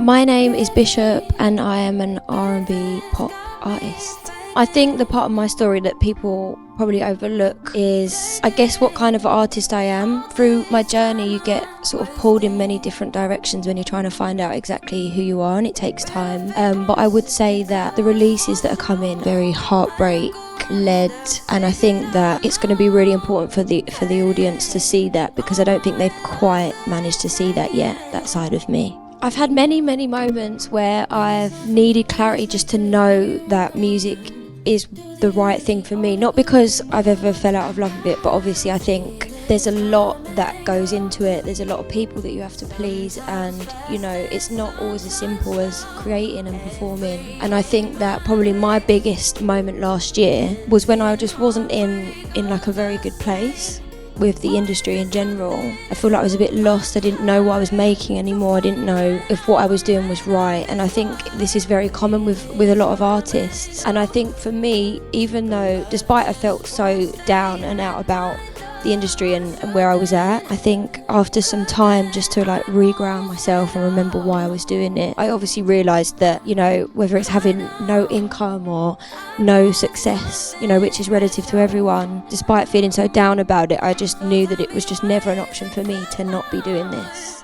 My name is Bishop and I am an R&B pop artist. I think the part of my story that people probably overlook is, I guess, what kind of artist I am. Through my journey, you get sort of pulled in many different directions when you're trying to find out exactly who you are, and it takes time. But I would say that the releases that are coming, very Heartbreak led, and I think that it's going to be really important for the audience to see that, because I don't think they've quite managed to see that yet, that side of me. I've had many moments where I've needed clarity just to know that music is the right thing for me, not because I've ever fell out of love with it, but obviously I think there's a lot that goes into it. There's a lot of people that you have to please, and it's not always as simple as creating and performing. And I think that probably my biggest moment last year was when I just wasn't in like a very good place with the industry in general. I feel like I was a bit lost. I didn't know what I was making anymore. I didn't know if what I was doing was right, and I think this is very common with a lot of artists. And I think for me, even though despite I felt so down and out about the industry and where I was at, I think after some time just to like reground myself and remember why I was doing it, I obviously realised that whether it's having no income or no success, which is relative to everyone, despite feeling so down about it, I just knew that it was just never an option for me to not be doing this.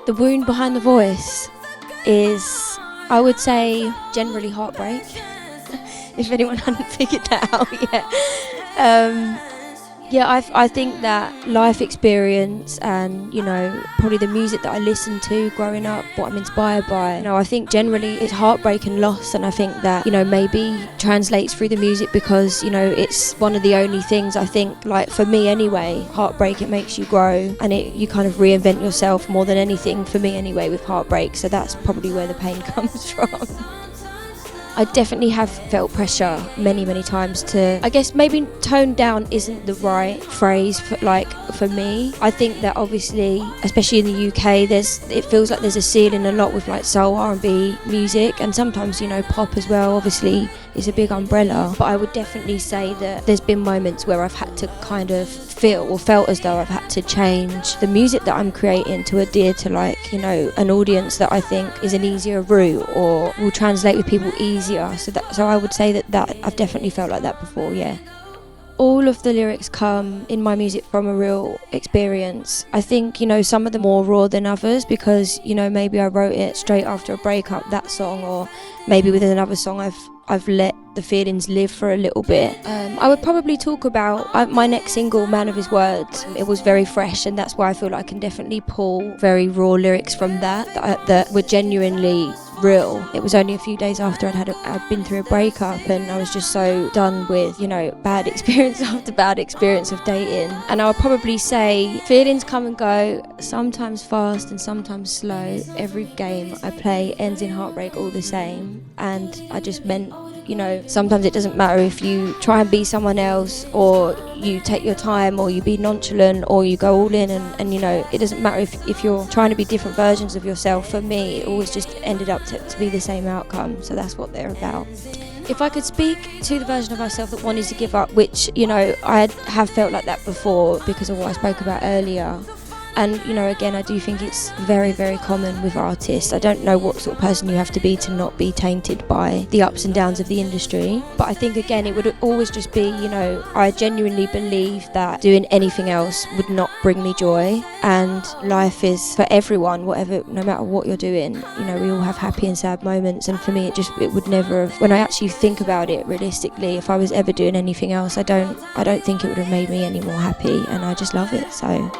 The wound behind the voice is, I would say, generally heartbreak, if anyone hadn't figured that out yet. I think that life experience and, probably the music that I listened to growing up, what I'm inspired by, I think generally it's heartbreak and loss, and I think that, maybe translates through the music because, it's one of the only things I think, like for me anyway, heartbreak, it makes you grow and you kind of reinvent yourself more than anything, for me anyway, with heartbreak. So that's probably where the pain comes from. I definitely have felt pressure many times to, I guess maybe tone down isn't the right phrase for me. I think that obviously, especially in the UK, it feels like there's a ceiling a lot with like soul, R&B music, and sometimes pop as well. Obviously it's a big umbrella, but I would definitely say that there's been moments where I've had to kind of felt as though I've had to change the music that I'm creating to adhere to an audience that I think is an easier route or will translate with people easier. So I would say that I've definitely felt like that before, yeah. All of the lyrics come in my music from a real experience. I think, some of them more raw than others because, maybe I wrote it straight after a breakup, that song, or maybe with another song I've let the feelings live for a little bit. I would probably talk about my next single, Man of His Words. It was very fresh, and that's why I feel like I can definitely pull very raw lyrics from that were genuinely real. It was only a few days after I'd been through a breakup, and I was just so done with bad experience after bad experience of dating. And I would probably say feelings come and go, sometimes fast and sometimes slow. Every game I play ends in heartbreak all the same. And I just meant sometimes it doesn't matter if you try and be someone else, or you take your time, or you be nonchalant, or you go all in, and it doesn't matter if you're trying to be different versions of yourself. For me, it always just ended up to be the same outcome. So that's what they're about. If I could speak to the version of myself that wanted to give up, which I have felt like that before because of what I spoke about earlier. And again, I do think it's very common with artists. I don't know what sort of person you have to be to not be tainted by the ups and downs of the industry. But I think, again, it would always just be, I genuinely believe that doing anything else would not bring me joy. And life is for everyone, no matter what you're doing. We all have happy and sad moments. And for me, it would never have, when I actually think about it realistically, if I was ever doing anything else, I don't think it would have made me any more happy. And I just love it, so.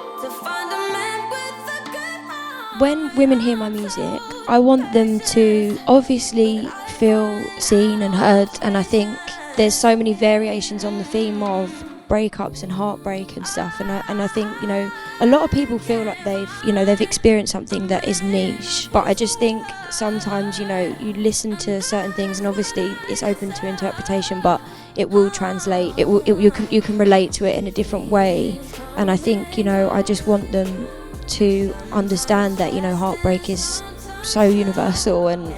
When women hear my music, I want them to obviously feel seen and heard, and I think there's so many variations on the theme of breakups and heartbreak and stuff, and I think a lot of people feel like they've experienced something that is niche, but I just think sometimes you listen to certain things, and obviously it's open to interpretation, but it will translate. You can relate to it in a different way, and I think I just want them to understand that heartbreak is so universal, and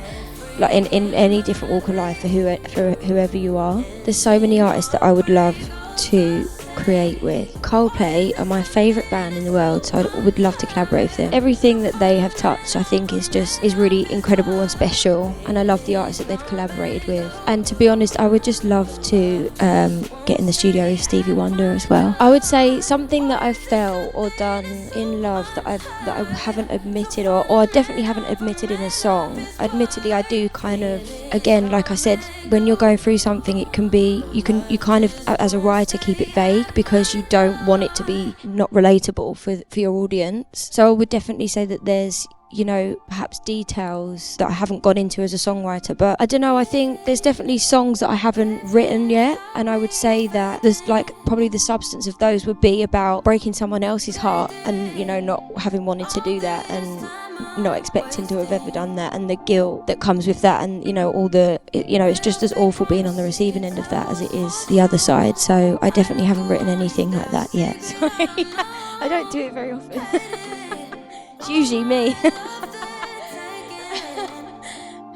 like in any different walk of life for whoever you are. There's so many artists that I would love to create with. Coldplay are my favourite band in the world, so I would love to collaborate with them. Everything that they have touched, I think, is really incredible and special, and I love the artists that they've collaborated with. And to be honest, I would just love to get in the studio with Stevie Wonder as well. I would say something that I've felt or done in love that I haven't admitted, or I definitely haven't admitted in a song. Admittedly, I do kind of, again, like I said, when you're going through something, it can be, you kind of, as a writer, keep it vague because you don't want it to be not relatable for your audience. So I would definitely say that there's, you know, perhaps details that I haven't gone into as a songwriter, but I don't know, I think there's definitely songs that I haven't written yet, and I would say that there's like probably the substance of those would be about breaking someone else's heart and, you know, not having wanted to do that and not expecting to have ever done that, and the guilt that comes with that, and, you know, all the, you know, it's just as awful being on the receiving end of that as it is the other side. So I definitely haven't written anything like that yet. Sorry, I don't do it very often. It's usually me.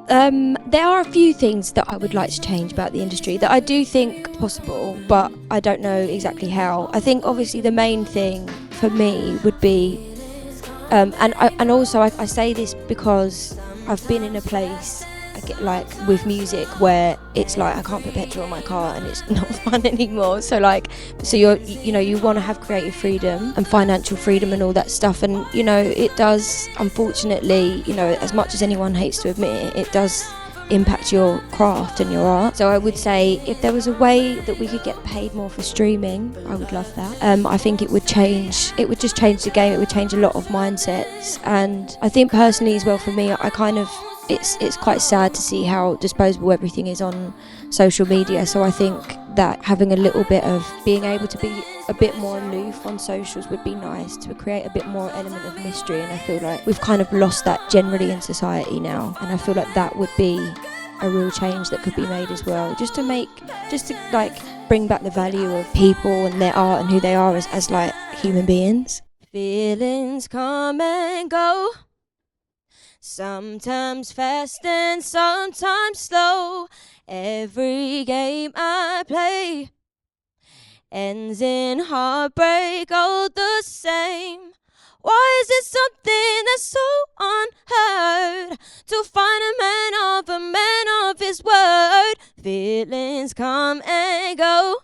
There are a few things that I would like to change about the industry that I do think possible, but I don't know exactly how. I think obviously the main thing for me would be, and also I say this because I've been in a place, like with music, where it's like I can't put petrol on my car and it's not fun anymore. So you want to have creative freedom and financial freedom and all that stuff, and, you know, it does, unfortunately, you know, as much as anyone hates to admit it, it does impact your craft and your art. So I would say if there was a way that we could get paid more for streaming, I would love that. I think it would just change the game. It would change a lot of mindsets, and I think personally as well, for me, I kind of, it's quite sad to see how disposable everything is on social media. So I think that having a little bit of being able to be a bit more aloof on socials would be nice, to create a bit more element of mystery, and I feel like we've kind of lost that generally in society now, and I feel like that would be a real change that could be made as well, just to like bring back the value of people and their art and who they are as like human beings. Feelings come and go, sometimes fast and sometimes slow. Every game I play ends in heartbreak, all the same. Why is it something that's so unheard to find a man of his word? Feelings come and go,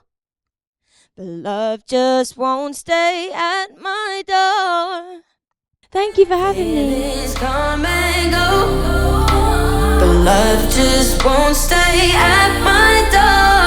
but love just won't stay at my door. Thank you for having me. Feelings come and go, but love just won't stay at my door.